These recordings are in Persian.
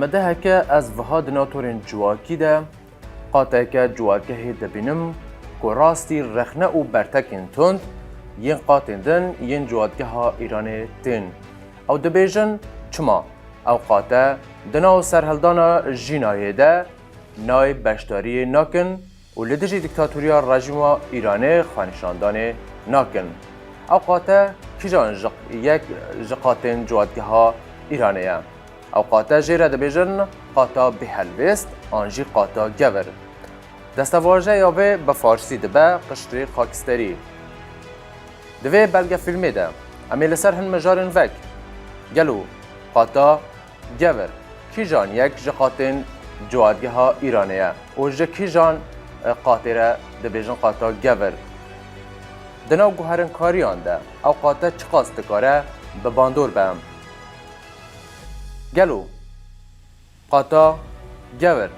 مدهك از وهاد ناتورین جواکی ده قاطعك جواكه دبینم که راستی رخنه و برتکین تند ین قاطن دن ین جواکه ها ایران تین او دبیجن چما او قاطع دناو سرهلدانا جینایه ده نای بشداری ناکن و لدجی دیکتاتوریا رژیم ایران خانشاندان ناکن او قاطع کجان یک قاطن جواکه ها ایرانیه او قاطع جیره دبیجن قاطع بهلوست آنجی قاطع گور دستواژه یاوه به فارسی دبه قشری خاکستری دوی بلگه فیلمی ده امی لسر هن مجارن وک گلو قاطع گور کی جان یک جقاتن جوادگه ها ایرانیه و جکی جان قاطره دبیجن قاطع گور دناو گوهرن کاریان ده او قاطع چقاست کاره به باندور بهم گلو قاطع گور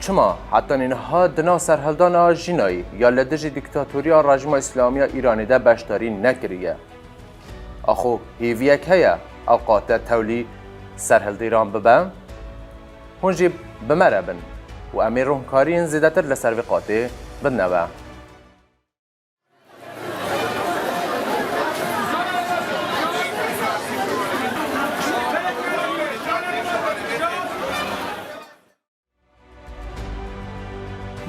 چما حتی اینها دنا سرهلدان جینایی یا لدج دیکتاتوریا رژیم اسلامی ایرانی ده بشداری نکریه اخو هیویک هیا او قاطع تولی سرهلدیران ببم هنجی بمربن و امیر روحکارین زیدتر لسروی قاطع بدنوه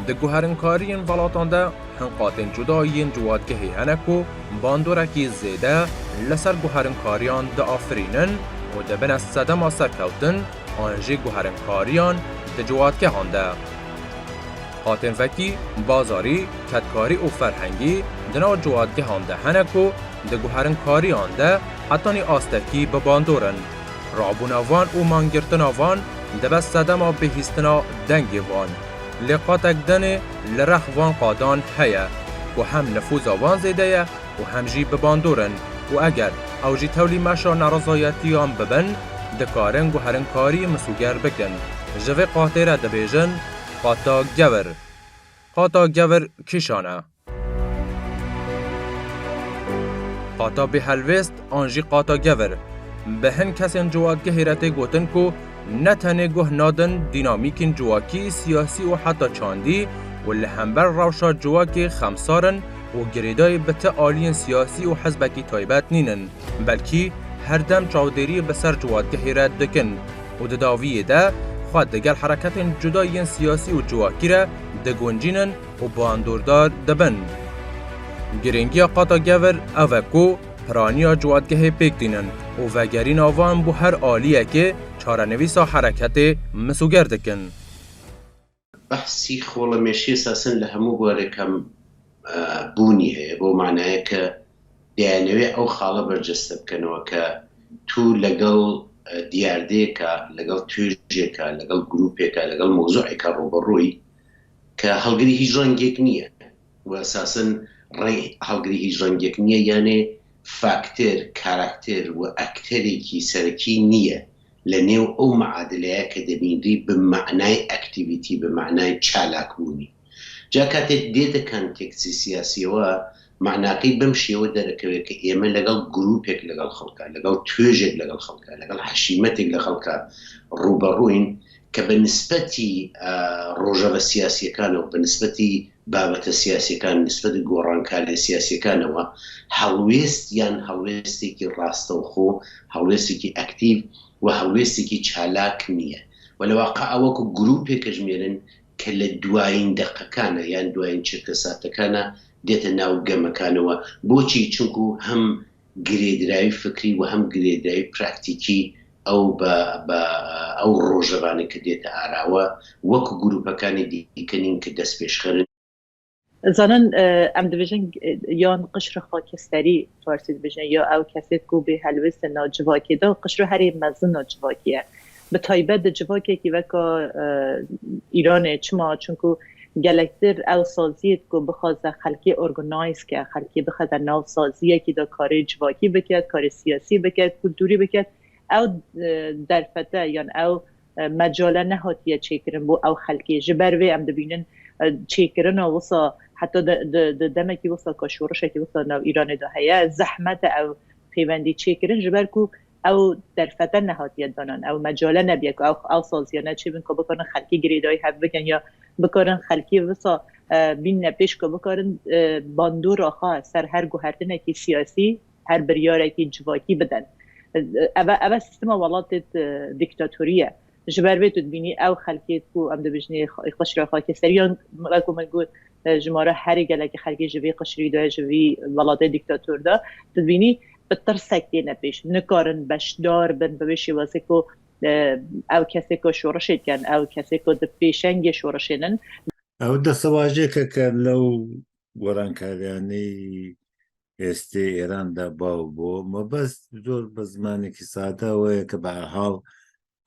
د گوهرنکارین ولاتان ده هن قاطن جدایین جوادگهی هنکو باندورکی زیده لسر گوهرنکاریان ده آفرینن و ده بن از صدما سرکوتن آنجی گوهرنکاریان ده جوادگه هنده. قاطن وکی بازاری، کتکاری و فرهنگی دنو جوادگه هنده هنکو ده گوهرنکاریان ده حتانی آستکی به باندورن. رابوناوان و مانگرتناوان ده بس صدما بهیستنا دنگی وان. لقاتک دنه لرخ وان قادان هیا و هم نفوذ وان زیده و هم جی بباندورن و اگر او جی تولی مشا نرضایتیان ببن دکارن و هرنکاری مسوگر بکن جوه قاطره دبیجن قاطع گور قاطع گور کشانه قاطع به هلوست آنجی قاطع گور به هن کسین جوادگه هیرته گوتن کو نتنه گوه نادن دینامیکین جواکی سیاسی و حتی چاندی و لحنبر روشا جواکی خمسارن و گریدای بته آلین سیاسی و حزبکی تایبت نینن بلکی هر دم چاودری بسر جوادگه هیرت دکن و دداویه ده خواد دگل حرکت جدایین سیاسی و جواکی را دگونجینن و باندوردار دبن گرنگی قاطع گور اوکو پرانیا جوادگه پیک دینن و وگرین آوان بو هر آلیه که چارنویسا حرکت مسوگر دکن. بحثی خوالمشی اساساً لهمو بارکم بونیه بو معناه که دیانوی او خاله برجسته بکنه که تو لگل دیارده که لگل توجه که لگل گروپه که لگل موضوعی که رو بروی که هلگری هیچ رنگیک نیه و اساساً هلگری هیچ رنگیک نیه یعنی فاکتر، کاراکتر و اکتری کی سرکی نیه لنیو او معادله که دبیندی به معنای اکتیویتی به معنای چالاکونی جا کات دیت کانتکسی سیاسی و معناقی بمشی و درکوی که ایمه لگل گروپک لگل خلقه لگل توجک لگل خلقه لگل حشیمتک لگل خلقه روبروین که به نسبتی روجه سیاسی کان و به نسبتی بابت سیاسی کان نسبت گورانکاری سیاسی کان و هلویست یان هلویستی که راستوخو هلویستی که اکتیو و هلویستی که چالاک نیه ولی واقع اوکو گروپی کجمیرن که لدواین دقیقانه یعنی دواین چرکسات کانه دیت ناو گم کانه و بوچی چونکو هم گریدرای فکری و هم گریدرای پرکتیکی او او روجوانی که دیت آراوه وکو گروپا کانی دیکنین که دست پیشخرن زانن ام دیویژن یان قشر خاکستری فارسی دیویژن یا او کسی کو به هلوست ناجواکی دا قشر هری مزن ناجواکیه به تایبت جواکی که وکا ایران چما چونکو گلکتر او سازیت کو بخواست خلکی ارگنایز که خلکی بخواست ناو سازیه که دا کار جواکی بکرد کار سیاسی بکرد کلتوری بکرد او در فته یان او مجاله نهاتیه چیکرن بو او خلکی جبروی ام دیویژن چیکرن واسه حتی دمکی واسه کشورش که واسه ناو ایران ده هیا زحمت او پیوندی چیکرن جبر کو او در فتن نهادیت دانن او مجاله نبیه او سازیانه چی بین که بکنن خلکی گریدای حب بکن یا بکنن خلکی وسا بین نپیش که بکنن باندو راخا سر هر گوهرتنه که سیاسی هر بریاره که جواکی بدن او سیستم ولات دیکتاتوریه جبر بیتو بینی او خلکیت کو ام دبیجنی قشر خاکستریان مگو مگو جماره هر گله که خلکی جوی قشری دا جوی ولات دیکتاتور دا تبینی بتر سکتی نپیش نکارن بشدار بن بوشی واسه کو او کسی که شورشید کن او کسی که پیشنگ شورشینن او دستواجه که لو ورانکاریانی استی ایران دا باو بو ما بس زور بزمانی که ساده وی که به حال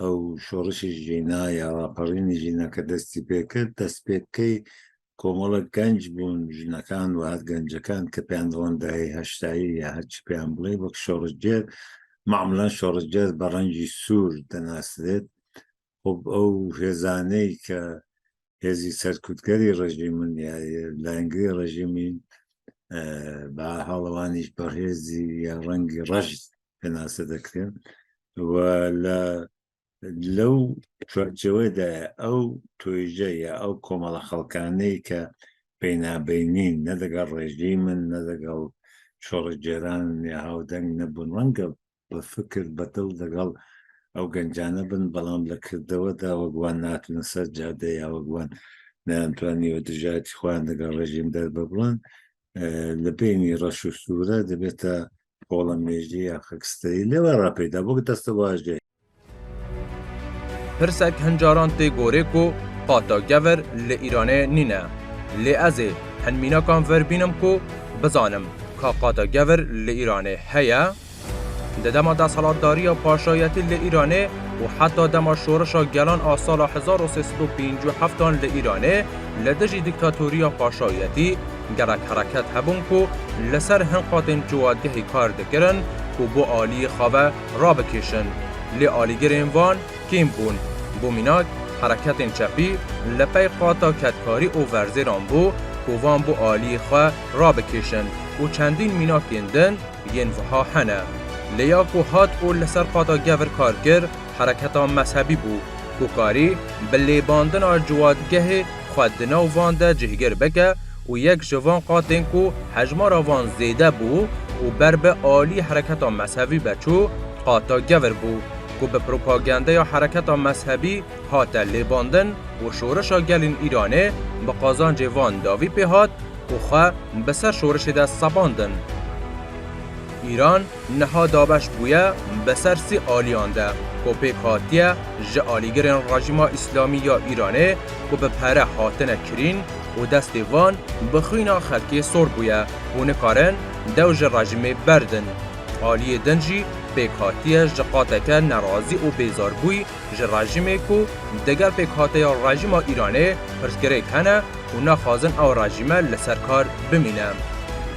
او شورش جینا یا راپرین جینا که دستی پیکر دست پیکی کۆمەڵە گەنج بوون ژنەکان و هەر گەنجەکان کە پێیان ڕۆندایی هەشتایی یا هەرچی پێیان بڵێ وەک شۆڕژجێر معمولاً شۆڕژجێر بە ڕەنگی سوور دەناسرێت خۆ ئەو هێزانەی کە هێزی سەرکوتگەری ڕژیمن یا لایەنگری ڕژیمی بە هەڵەوانیش بەڕێزی یا ڕەنگی ڕەش پێناسە دەکرێن و لەو چوارچەوەیدا ئەو تۆیژە یا ئەو کۆمەڵە خەڵکانەی کە پەینابینین نە لەگەڵ ڕێژیمن نە لەگەڵ شۆڕەجێران یا هاودەنگ نەبوون ڕەنگە بە فکر بەدڵ لەگەڵ ئەو گەنجانە بن بەڵام لە کردەوەدا وەگوان ناتونە سەر جادە یا وەگوان نەیانتوانیوە دژایەتی خۆیان لەگەڵ ڕێژیم دەربە بڵێن لە بینی ڕەش و سوورە دەبێتە پۆڵە مێژی یا خەکستەری لێوە ڕاپەیدا بۆ دەستە واژێ پرسک هنجاران تی گوره کو قاتا گور لی ایرانه نینه لی ازه هنمینا کان ور بینم کو بزانم که قاتا گور لی ایرانه هیا دما دا سالاتداری و پاشایتی لی ایرانه و حتی دما شورشا گلان آسال 1357 لی ایرانه لدجی دیکتاتوری و پاشایتی گرک حرکت هبون کو لسر هنقاطن جوادگهی کار دکرن و بو آلی خواه را بکشن لی آلیگرین وان کیم بون بومیناک حرکت چپی لپی قاطا کتکاری و ورزیران بو کووان بو آلی خواه را بکشن و چندین میناکین دن ینوها هنه لیا کو هات او لسر قاطا گور کارگر حرکتا مذهبی بو کوکاری بلی باندن جوادگه خودنا و وانده جهگر بکه و یک جوان قاطن کو حجمار وان زیده بو و برب آلی حرکتا مذهبی بچو قاطا گور بو که به پروپاگنده یا حرکت مذهبی هات لیباندن و شورش گلین ایرانه به قازانج وان داوی پیهات و خواه بسر شورش دست سباندن. ایران نها دابش بویه بسر سی آلیانده که پیک هاتیه جه آلیگرین رژیم اسلامی یا ایرانه که به پره هاتن کرین و دست وان بخوینا خلکی سور بویه و نکارن دوج رژیم بردن. آلی دنجی پیکاتیه جقاتکه نرازی و بیزار بوی جراجیمه کو دگر پیکاتیه رژیم ایرانه پرسگره کنه و نخوازن او رژیمه لسرکار بمینه.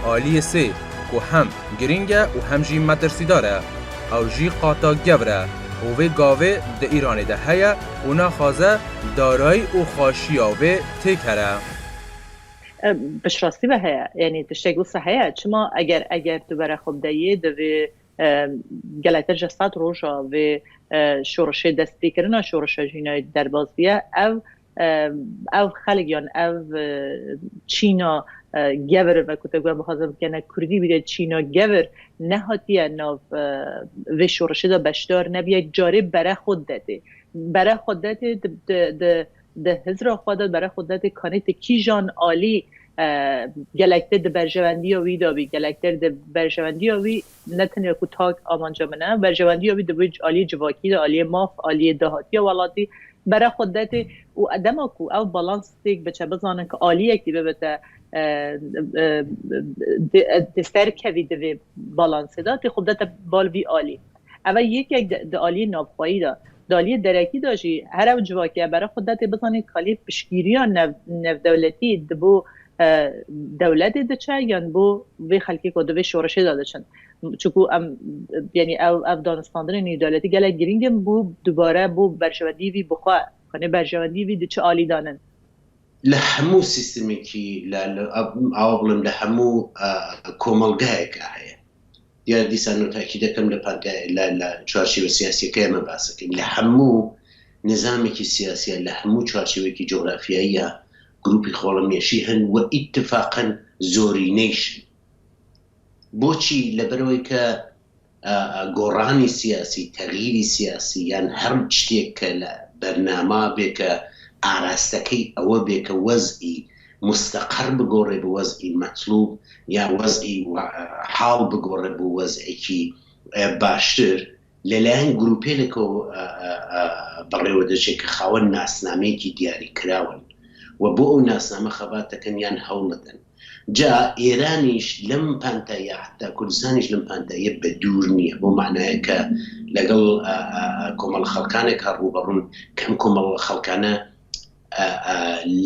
آلی سه که هم گرینگه و هم جی مدرسی داره او جی قاتا گوره و وی گاوه ده ایرانه ده هیه و نخوازه دارای و خاشیاوه تکره. بشراستی به هیه یعنی تشتگو صحیه چما اگر دوباره خوب دهیه دوی گلایتر جستات روشا و شورش دستی کردن شورش جینای درباز بیه او خلقیان او چینا گور و کتگوه بخوازم کنه کردی بیده چینا گور نهاتیه ناو و شورش دا بشدار نبیه جاره برای خود داده ده هزر خود داد برای خود داده کانیت کی جان عالی گلکتر ده برجواندی آوی دابی گلکتر ده برجواندی آوی نتنی که تاک آمانجا منه برجواندی آوی ده بیج آلی جواکی ده آلی ماف آلی دهاتی والاتی برای خودت و ادم کو او بالانس تیک بچه بزنن که آلی یکی ببته دستر کوی ده بالانس دا تی خودت بال بی آلی اول یک ده آلی نابخواهی دا دالی درکی داشی هر او جواکی برای خودت بزنی کالی پشگیری ها نو دولتی دبو دولت دچه یا بو وی خلکی که دوی شورشی داده چند چکو یعنی او دانستاندن نی دولتی گله گرینگم بو دوباره بو برجواندی وی بخواه کنه برجواندی وی دچه آلی دانن لحمو سیستمی که عوابلم لحمو کوملگاه که هیا دیار دیسان و تاکیدەکەم لە چوارچێوە سیاسیەکە ئێمە باسەکەین لە هەموو نظامێکی سیاسیە لە هەموو چوارچێوەیەکی جۆگرافیاییە گروپی خۆڵەمێشی هەن و ئیتفاقەن زۆرینەیشن. بۆچی؟ لەبەرەوەی کە گۆڕانی سیاسی، تەغییری سیاسی یان هەر شتێک کە لە بەرنامە بێکە ئاراستەکەی ئەوە بێکە وەزئی مستەقر بگۆڕێ بە وەزئی مەطلوب یا وەزئی حاڵ بگۆڕێ بۆ وەزعێکی باشتر لەلایەن گروپێکەوە بەڕێوە دەچێت کە خاوەن ناسنامەیەکی دیاری کراون و بۆ ئەو ناسنامە خەباتەکەن یان هەوڵەدەن. جا ئێرانیش لەم پانتایە حتا کوردستانیش لەم پانتایە بە دوور نییە، بۆ معنایە کە لەگەڵ کۆمەڵ خەڵکانێک ڕوبەڕوون کەم کۆمەڵ خەڵکانە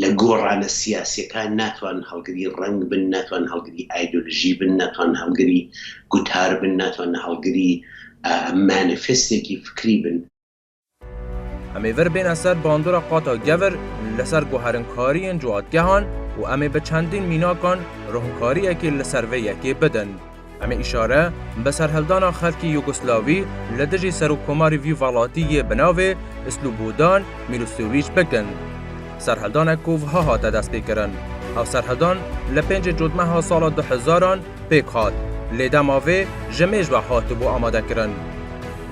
لە گۆڕانە سیاسیەکان ناتوان هەڵگری ڕنگ بن، ناتوان هەڵگری ئایدۆلژی بن، ناتوان هەڵگری گوتار بن، ناتوان هەڵگری مانیفێستێکی فکری بن. ئەمێ ڤەر بێنە سەر باندۆرە قاتا گەڤر لەسەر گۆهەرنکاریên جواتگەهان و ئەمێ بە چەندین میناکان ڕۆهنکاریەکی لەسەر vê yekê bidin. ئەمێ ئیشارە بە سەرهەڵدانا خەڵکی یوگسلاوی لە دژی سەرۆکۆماری vî welatiyê bi navê Slobodan Milosevic bikin. سەرهەڵدانێک ku wiha hate destpêkirin. Ev سەرهەڵدان li 5 Cotmeha sala 2000 pêk hat. Lê dema vê ji mêj ve hatibû amadekirin.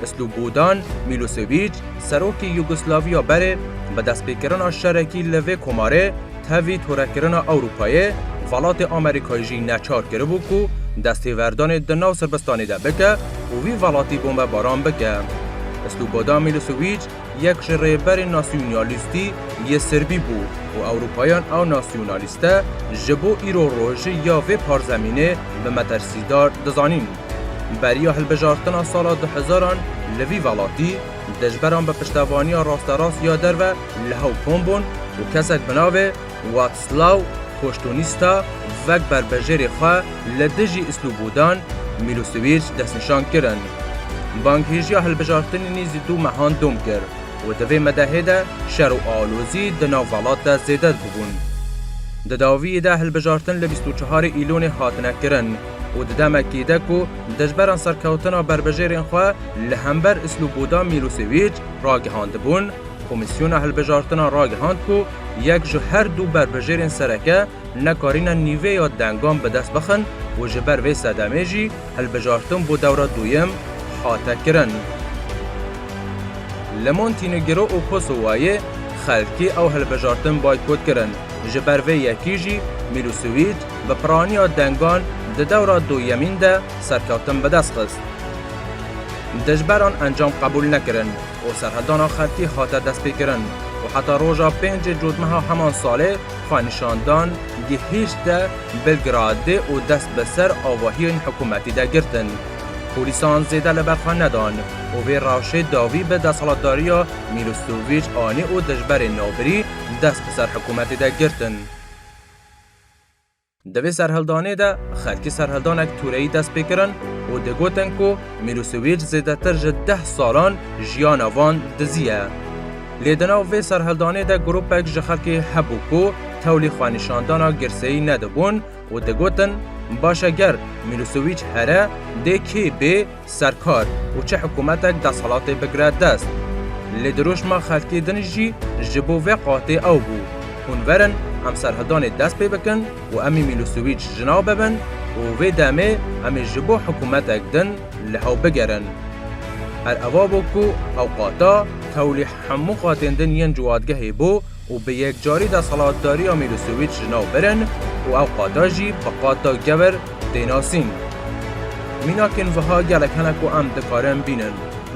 Slobodan Milosevic serokê Yugoslaviya berê bi destpêkirina şerekî li vê komarê tevî torekirina Ewropayê welatê Amerîkayê jî neçar kiribû ku destêverdanê di nav Sirbistanê de bike û vî welatî bombebaran bike. Slobodan Milosevic yek ji rêberên nasyonalîstî yê Sirbî bû û Ewropayan ew nasyonalîst e ji bo îro rojî ya vê parzemînê bi metersîdar dizanîn. Beriya hilbijartina sala 2000 li vî welatî dijberan bi piştevaniya rasterast ya derve li hew kom bûn û kesek bi navê Władysław Kosztunista vek berbejêrê xwe li dijî Slobodan Milosevic destnîşan kirin. Bankêjiya hilbijartinê nîzî dû mehan dom kir û di vê medehê de şer û alozî di nav welat de zêde bibûn. Di dawiyê de hilbijartin li 24 îlonê hatine kirin û di demekê de ku dijberan serkewtina berbejêrên xwe li hember Slobodan Milosevic ragihandibûn, Komîsyona Hilbijartina ragihand ku yek ji her dû berbejêrên sereke nekarîne nîveya dengan bi dest bixin û ji ber vê sedemê jî hilbijartin bû dewra duyem hate kirin. Li Montenegro û Kosovayê xelkê ew hilbijartin boykot kirin. Ji ber vê yekî jî Milosevic bi piraniya dengan di dewra duyemîn de serkeftin bi dest xist. Dijberan encam qebûl nekirin û serhildana xelkî hate destpêkirin û heta roja 5 Cotmeha heman salê xwenîşandan gihîşt de Belgradê û dest bi ser avahiyên hikûmetî de girtin. Polîsan zêde li ber xwe nedan û vê rewşê dawî bi desthilatdariya Milosevic anî û dijberên navbirî dest bi ser hikûmetê de girtin. Di vê serhildanê de xelkî serhildanek Tûreyî dest pê kirin û digotin ku Milosevic zêdetir ji 10 salan jiyana wan diziye. Lê di nav vê serhildanê de grupek ji xelkê hebû ku tewlî xwenîşandana girseyî nedibûn û digotin baş eger Milosevic here dê kê bê serkar û çi hikûmetek desthilatê bigire dest. Lê di rojma xelkê din jî ji bo vê qatê ew bû. Hûn verin em serhildanê dest pê bikin û em ê Milosevic ji nav bibin û vê demê em ê ji bo hikûmetek din li hew bigerin. Her eva bû ku ew qata tewlî hemû qatên din yên ciwatgehê bû û bi yekcarî desthilatdariya Milosevic ji nav birin û ew qata jî bi qata gevir tênasîn. Mînakên wiha gelek hene ku em dikarin bînin.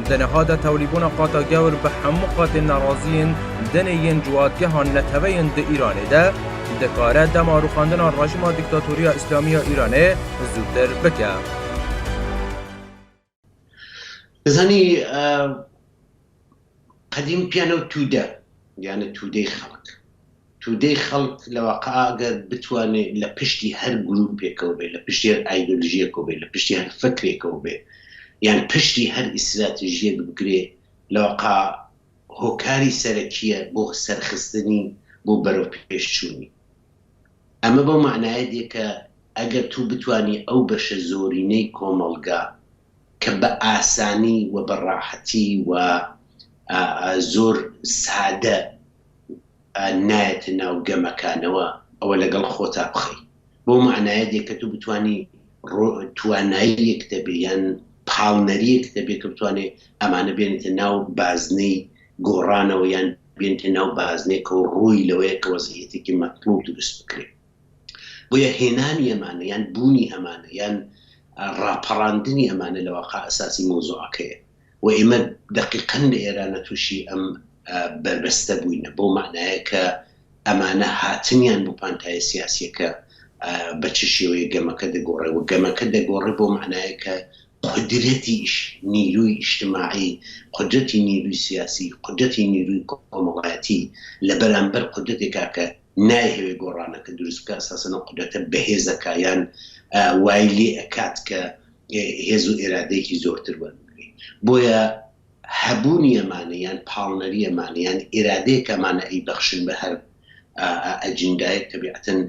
Di nihada tewlîbûna qata gewir bi hemû qatên neraziyên dinê yên ciwatgehan neteweyên di Îranê de dikare dema rûxandina rejîma dîktatoriya İslamî ya Îranê zûtir bike. بزانî قەدیم پیانە و توودە یانە توودەی خەڵک. توودەی خەڵک لەواقع ئەگەر بتوانێت لە پشتی هەر گروپێکەوە بێ، لە پشتی هەر ئایدۆلژیەکەوە بێ، لە پشتی هەر فکرێکەوە بێ، یان پشتی هەر ئیستراتیژیەک بگرێ، لەواقع هۆکاری سەرەکیە بۆ سەرخستنی بۆ بەرەو پێشچوونی. ئەمە بۆ معنایە دێ کە ئەگەر تو بتوانی ئەو بەشە زۆرینەی کۆمەڵگا کە بە ئاسانی و بەڕاحەتی و زۆر سادە نایەتە ناو گەمەکانەوە ئەوە لەگەڵ خۆتا بخەی بۆ معنایە کە تو بتوانی توانایی کتێبی یان پاڵنەری کتێبێک کە بتوانێت ئەمانە بێنێتە ناو بازنەی گۆڕانەوە یان بێنێتە ناو بازنێک و ڕووی لەوەیە کە وەزعیەتێکی مەطلوب دروست بکرێت بۆیە هێنانی ئەمانە یان بوونی ئەمانە یان ڕاپەڕاندنی ئەمانە لە واقع ئەساسی مۆزوعەکەیە و ئێمە دقیقەن لە ئێرانە تووشی ئەم بربەستە بووینە بۆ معنایە کە ئەمانە هاتنیان بۆ پانتایە سیاسیەکە بە چ شێوەیە گەمەکە دەگۆڕێ و گەمەکە دەگۆڕێ بۆ معنایە کە قدرەتی نیروی ئیجتیماعی قدرەتی نیروی سیاسی قدرەتی نیروی کۆمەڵایەتی لە بەرامبەر قدرەتێکا کە نایهەوێ گۆڕانەکە دروست بکە ئەساسەن قدرەتە بەهێزەکە یان وای لێ ئەکات کە هێز و ئێرادەیەکی زۆرتر وەربگرێ بۆیە هەبوونی ئەمانە یان پاڵنەری ئەمانە یان ئێرادەیەک ئەمانە ئەیبەخشن بە هەر ئەجندایەک تەبیعەتەن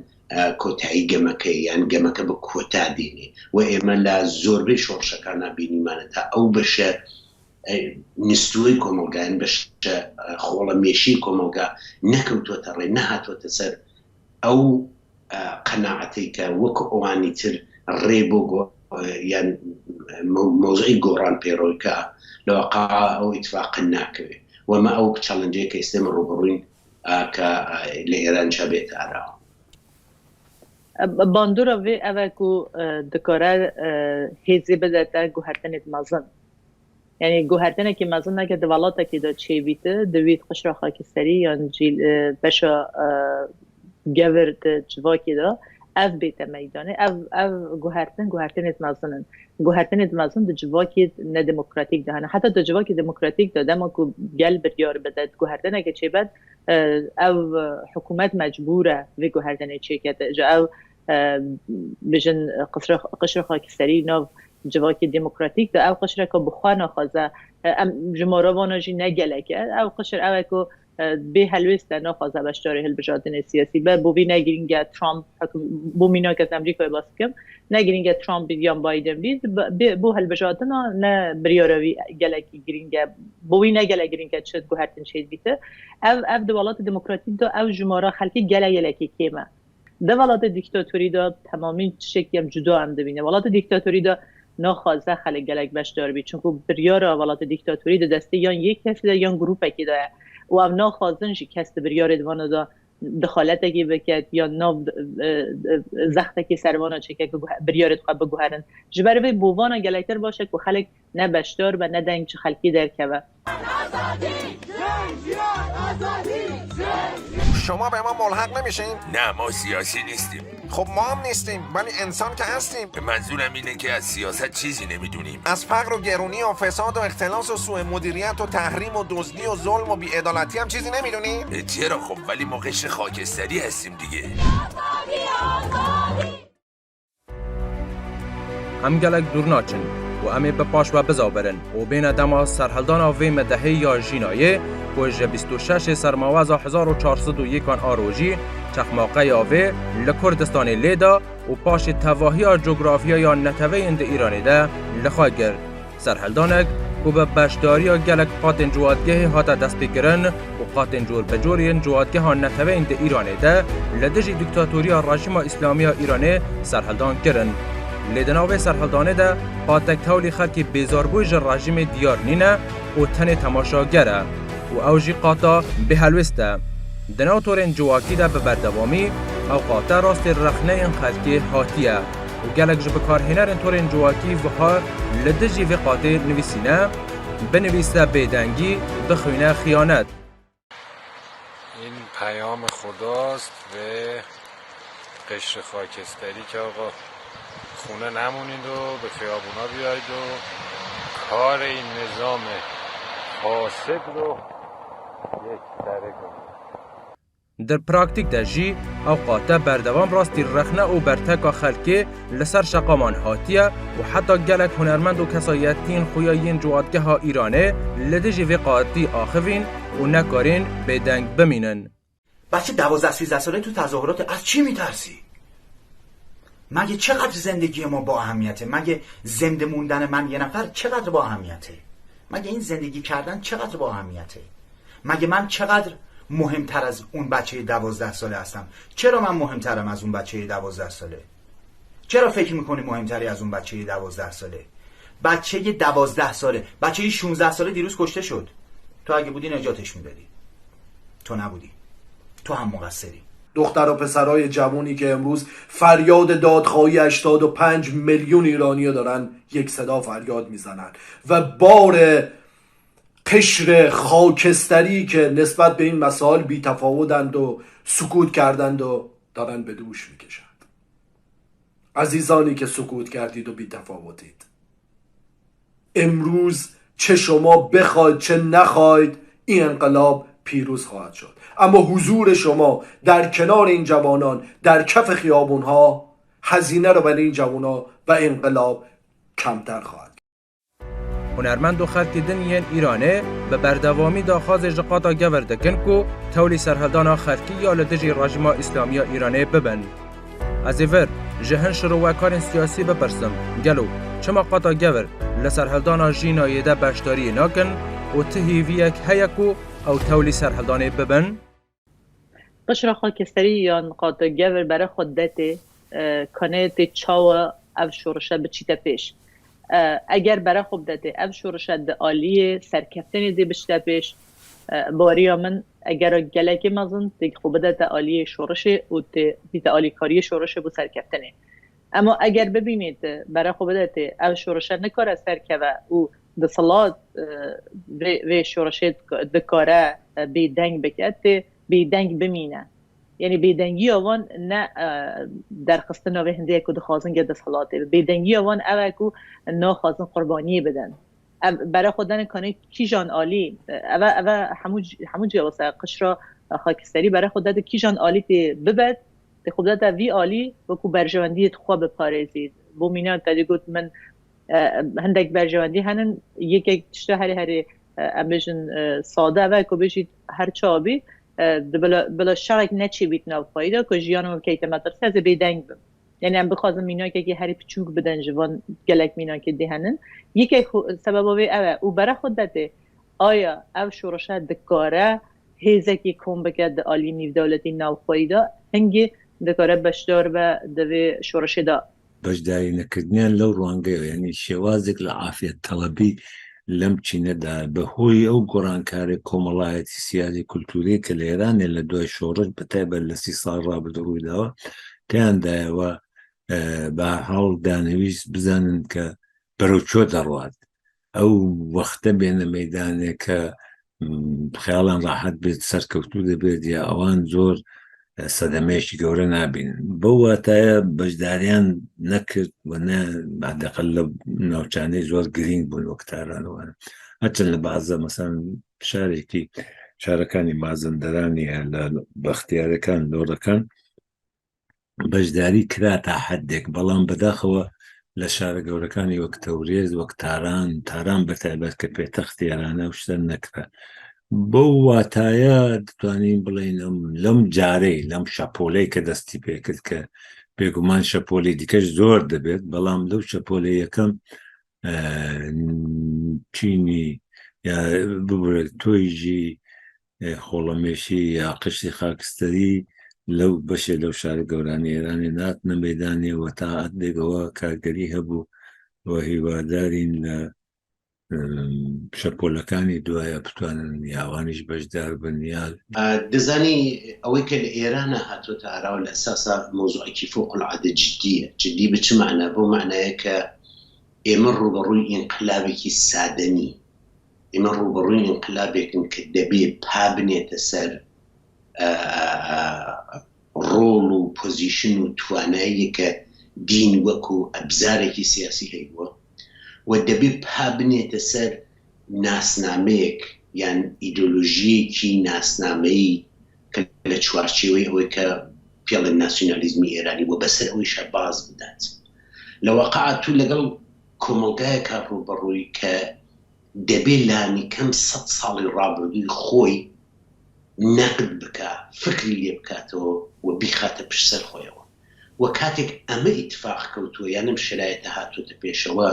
کۆتایی گەمەکەی یان گەمەکە بە کۆتا دێنێ و ئێمە لە زۆربەی شۆڕشەکان بینیمانە تا ئەو بەشە نستووی کۆمەلگایان بەشە خۆڵە مێشی کۆمەلگا نەکەوتوۆتە ڕێ نەهاتوۆتە سەر ئەو قەناعەتەی کە وەکو ئەوانی تر ڕێ بۆ یان مۆزوعی گۆڕان پێڕۆیکە لەواقع ئەو ئیتفاقن ناکەوێت وەمە ئەو چەڵەنجەیە کە ئێستێمە ڕوبڕووین کە لە ئێرانجا بێتە ئاراوە باندورا وی اوه کو دکاره هیزی بدهتا گوهرتنت مازن یعنی گوهرتنه که مازن نگه دوالاتا که دا چه بیته دوید قشر خاکستری یا جیل بشا گورد جواکی دا اف بیته میدانه اف گوهرتنت مازنن گوهرتنت مازن دا جواکی ندموکراتیک دهانه حتی دا جواکی دموکراتیک دا دما که گل بریار بده گوهرتنه که چه بد او حکومت مجبوره وی گوهرتنه چه کده جا او بجن قشر خاکستری ناو جواکی دموکراتیک دا او قشر که بخواه نخوازه جمارا واناجی نگله که او قشر او که به هلویست نخوازه بشتاره هلبجادن سیاسی بو بی نگیرینگه ترامپ بو مینا که از امریکای باسکم نگیرینگه ترامپ بیان بایدن بید بو هلبجادن نه بریاروی گلکی گیرینگه بو بی نگله گیرینگه چه گوهرتن شید بیته او دولات دموکراتیک دا او جمارا خلقی گله گلکی کیمه دولات دیکتاتوری دا تمامی شکلی هم جدا هم دبینه ولات دیکتاتوری دا نخوازه خلق گلک بشدار بید چون که بریار ولات دیکتاتوری دا دسته یا یک کسی دا یا گروپ اکی دا و او نخوازن شی کس بریار دوانو دا دخالت اکی بکد یا ناو زخت اکی سروانو چکه که بریار دخواه بگوهرن جبروی بووانا گلکتر باشه که خلق نه بشدار و نه دنگ چه خلقی در که شما به ما ملحق نمیشین؟ نه ما سیاسی نیستیم. خب ما هم نیستیم ولی انسان که هستیم. منظورم اینه که از سیاست چیزی نمیدونیم. از فقر و گرونی و فساد و اختلاس و سوء مدیریت و تحریم و دزدی و ظلم و بی‌عدالتی هم چیزی نمیدونیم؟ چرا خب ولی ما قشر خاکستری هستیم دیگه. هم گلک دور ناچن و امی بپاش و بزابرن و بین دما سرحلدان آوی مدهی یا جینایه کج 26 سرماوز 1401 آروژی چخماقه آوی لکردستان لیدا و پاش تواهی جغرافیا یا نتوه اند ایرانی ده لخواه گرد سرحلدانک که به بشداری گلک قاتن جوادگه هاتا دست بگرن و قاتن جور بجورین جوادگه ها نتوه اند ایرانی ده لدجی دیکتاتوری رژیم اسلامی ایرانی سرحلدان کرن لیدناوی سرحلدانه ده قاتک تولی خلکی بیزاربوی رژیم دیار نینه و تن تماشاگره و اوجی قاطا به هلوسته دناو تورین جواکی ده به بردوامی او قاطا راست رخنه این خلکی هاتیه و گلک جب کارهنرین تورین جواکی وها لدجی و قاطع نویسینه بنویسته بیدنگی بخوینه خیانت. این پیام خداست و قشر خاکستری که آقا خونه نمونید و به خیابونا بیاید و کار این نظام فاسد رو یک سره کنید. در پراکتیک ده جی اوقات بردوام راستی رخنه و برتکا خلکی لسر شقامان هاتیه و حتی گلک هنرمند و کسایتین خویاین جوادگه ها ایرانه لده جی قاطی آخوین و نکارین به دنگ بمینن. بچه 12-13 ساله تو تظاهرات از چی میترسی؟ مگه چقدر زندگی ما با اهمیته؟ مگه زنده موندن من یه نفر چقدر با اهمیته؟ مگه این زندگی کردن چقدر با اهمیته؟ مگه من چقدر مهمتر از اون بچه 12 ساله هستم؟ چرا من مهمترم از اون بچه 12 ساله؟ چرا فکر میکنی مهمتری از اون بچه 12 ساله؟ بچه 12 ساله، بچه 16 ساله دیروز کشته شد. تو اگه بودی نجاتش میدادی. تو نبودی. تو هم مقصری. دختر و پسرای جوانی که امروز فریاد دادخواهی 85 میلیون ایرانی دارن یک صدا فریاد میزنن و بار قشر خاکستری که نسبت به این مسائل بی تفاوتند و سکوت کردند و دارن به دوش میکشند. عزیزانی که سکوت کردید و بی تفاوتید، امروز چه شما بخواید چه نخواید این انقلاب پیروز خواهد شد. اما حضور شما در کنار این جوانان در کف خیابونها هزینه رو برای این جوانان و انقلاب کمتر خواهد. هنرمند و خلکی دنیین ایرانه به بردوامی داخواز جقاطا گور دکن کو تولی سرحدانا خلکی یا لدجی راجما اسلامی ایرانه ببن. از ایور جهن شروعکار سیاسی بپرسم گلو چما قاطا گور لسرحدانا جینایی ده باشداری ناکن و تهیویک هیکو او تولی سرحدانه ببن؟ قشر خاکستری یا قاطا گور برای خودت کنه چاو او شورشه بچیت پیش. اگر برای خوب داده اف شورشد عالی سرکفتنی دی بشته پیش باریا من اگر گلکی مازن دیگه خوب داده عالی شورشه و دیت عالی کاری شورشه بو سرکفتنی. اما اگر ببینید برای خوب داده اف شورشه نکاره سرکوه و دصلات و شورشه دکاره بیدنگ بکته بیدنگ بمینه. یعنی بیدنگی آوان نه درخواست نوه هنده که دخوازن گه دستخلاته بیدنگی آوان اوه که نه خواستن قربانی بدن برای خودن کنه کی جان عالی اوه همون جواسه قشر خاکستری برای خودت کی جان عالی تی ببد تی خودت وی عالی و که برجواندی خواه بپارزید بو مینا تدی گوت من هندک برجواندی هنن یک تشته هری امبیشن ساده اوه که بشید هر چابی بلا شرک نچی بیت ناو فایده که جیانم که مدرسه از بیدنگ بم یعنی هم بخوازم مینا که هری پچوک بدن جوان گلک مینا که دهنن یکی سببوی او برای خودته آیا او شورشه دکاره هیزه که کم بکرد عالی نیو دولتی ناو فایده هنگی دکاره بشدار و دوی شورشه دا بەشداری نەکردنیان لەو ڕوانگەیەوە یعنی شێوازێک لە عافیت تەڵەبی لەم چینەدا بەهۆی ئەو گۆڕانکارێک کۆمەڵایەتی سیاسی کولتوری کە لە ئێرانێ لە دوای شۆڕش بەتایبەت لە 30 ساڵ ڕابردوویداوە تیاندایەوە بە هەڵ دانەویست بزانن کە بەرەوچۆ دەڕوات ئەو وەختە بێنە مەیدانێک کە خەیاڵان ڕاحەت بێت سەرکەوتوو دەبێت یا ئەوان زۆر سەدەمەیەکی گەورە نابین بەو واتایە بەشداریان نەکرد و بەعدەقەل لە ناوچانەی زۆر گرنگ بوون وەکتارانەوە هەرچەند لە بەعزە مەسەڵەن شارەکانی مازەندەرانی لە بەختیارەکان دۆڕەکان بەشداری کرا تا حەدێک بەڵام بەداخەوە لە شارە گەورەکانی وەک تەورێز وەک تاران بەتایبەت کە پێتەختی ئێرانە و شتە نەکرا بۆ واتایە دەتوانین بڵێن لەم جارەی لەم شەپۆلەی کە دەستی پێکرد کە بێگومان شەپۆلی دیکەش زۆر دەبێت بەڵام لەو شەپۆلە یەکەم چینی یا ببرێت تۆیژی خۆڵەمێشی یا قشتی خاکستەری لەو بەشێ لەو شارە گەورانی ئێرانی ناتنە مەیدانێەوە تا ئەدێگەوە کارگەری هەبوو و هیوادارین لە شەپۆلەکانی دوایە بتوانن یاوانیش بەشدار بن یا دەزانی ئەوەی کە لە ئێرانە هاتوۆتە ئاراوە لە ئەساسا مۆزوعێکی فوق العادە جددیە جددی بە چ معنە بۆ معنایە کە ئێمە ڕوبەڕووی ئینقلابێکی سادەنی ئێمە ڕوبەڕووی ئینقلابێکن کە دەبێ پا بنێتە سەر ڕۆڵ و پۆزیشن و توانایی کە دین وەکو ئەبزارێکی سیاسی هەیبووە و دەبێ پا بنێتە سەر ناسنامەیەک یان ئیدۆلۆژیەکی ناسنامەیی کە لە چوارچێوەی ئەوەی کە پێڵێن ناسیۆنالیزمی ئێرانی و بەسەر ئەوەی شەباز بدات لە واقعا تو لەگەڵ کۆمەلگایەکە ڕوبەڕووی کە دەبێ لانی کەم 100 ساڵی ڕابردووی خۆی نەقد بکە فکری لێ بکاتەوە و بیخاتە پشت سەر خۆیەوە وەکاتێک ئەمە ئیتفاق کەوتووە یانم شرایەتە هاتووەتە پێشەوە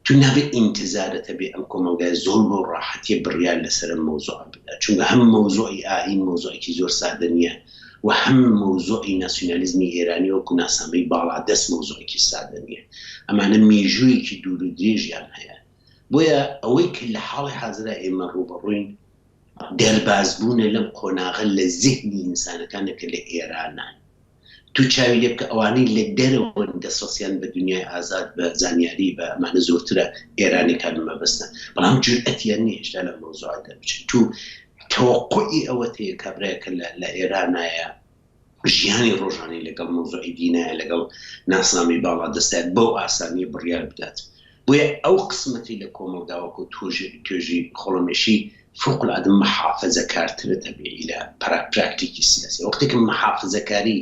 تو نابێت ئینتزارەتە بێ ئەم کۆمەلگای زۆر بۆ ڕاحەتیە بڕیار لەسەر مەوزوع بدا چونکە هەم مەوزوعی ئاین مەوزوعێکی زۆر سادە نییە و هەم مەوزوعی ناسیۆنالیزمی ئێرانی وەکو ناسنامەی باڵادەست مەوزوعێکی سادە نییە ئەمانە مێژوویەکی دوور و درێژیان هەیە بۆیە ئەوەی کە لە حاڵی حازرا ئێمە ڕوبەڕووین دەربازبوونە لەم قۆناغە لە زیهنی ئینسانەکانێکە لە ئێرانان تو چاوی لێ بکە ئەوانەی لە دەرەوە دەسۆسیان بە دنیای ئازاد بە زانیاری بە ئەمانە زۆرترە ئێرانیەکان مەبەستە بەڵام جورئەتیان نییە هێشتا لە مەوزوعە دەربچن تو تەوەقعی ئەوە تەیە کابرایەکە لە ئێرانایە ژیانی ڕۆژانەی لەگەڵ مەوزوعی دینایە لەگەڵ ناسنامی باڵادەستات بەو ئاسانی بڕیار بدات بۆیە ئەو قسمەتی لە کۆمەلگاوەکو توێژی خۆڵەمێشی فوق العاده محافظه‌کارترە تەبیعی لە پراکتیکی سیاسی وەختێک محافظه‌کاری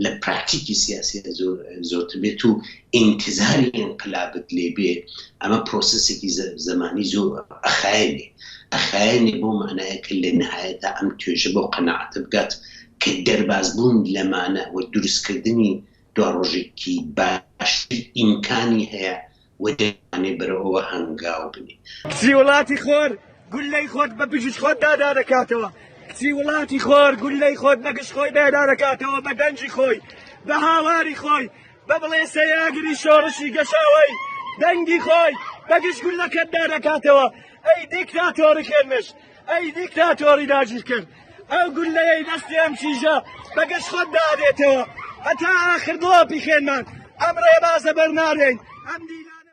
لە پراکتیکی سیاسی زۆرتر بێت و ئینتیزاری انقلابت لێ بێ ئەمە پرۆسسێکی زەمانی زۆر ئەخایەنێ بۆ معنایە کە لە نهایەتە ئەم توێژە بۆ قەناعەت بگات کە دەربازبوون لەمانە و دروستکردنی دواڕۆژێکی باشتر ئیمکانی هەیە و دەیانێ بەرەوەوە هەنگاو بنی کچی وڵاتی خۆر گولەی خۆت بە بژش خۆت دادا دەکاتەوە کچی وڵاتی خۆر گولەی خۆت بەگشت خۆی دادا دەکاتەوە بە دەنجی خۆی بە هاواری خۆی بە بڵێ سەیاگری شۆڕشی گەشاوەی دەنگی خۆی بەگشت گولەکەت دادەکاتەوە ئەی دیکتاتۆری خێنمش ئەی دیکتاتۆری داگیر کرد ئەو گولەیەی دەستی ئەم چیژە بەگشت خۆت دادێتەوە هەتا ئاخر دڵۆپی خێنمان ئەم ڕێبازە بەرنارێن ئەم دیلانە